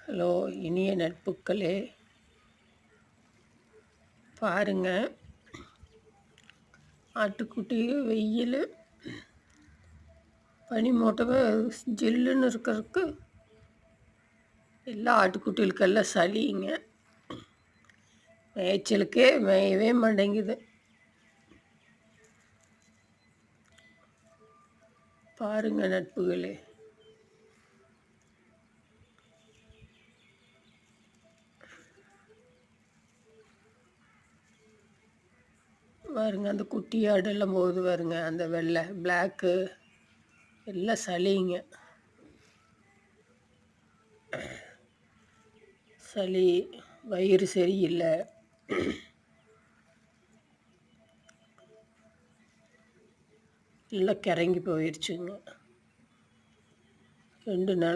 Hello, இனிய நட்புகளே, பாருங்க. ஆட்டுக்குட்டி வெயில் பனி மூட்டவே ஜில்லுன்னு இருக்கிறதுக்கு எல்லா ஆட்டுக்குட்டிகளுக்கெல்லாம் சளிங்க. மேய்ச்சலுக்கே மேயவே மாட்டேங்குது. பாருங்க நட்புகளே, பாருங்க அந்த குட்டி ஆடெல்லாம் போகுது பாருங்க. அந்த வெள்ளை பிளாக்கு எல்லாம் சளிங்க. சளி, வயிறு சரியில்லை. எல்லாம் கிறங்கி போயிடுச்சுங்க. 2 நாள்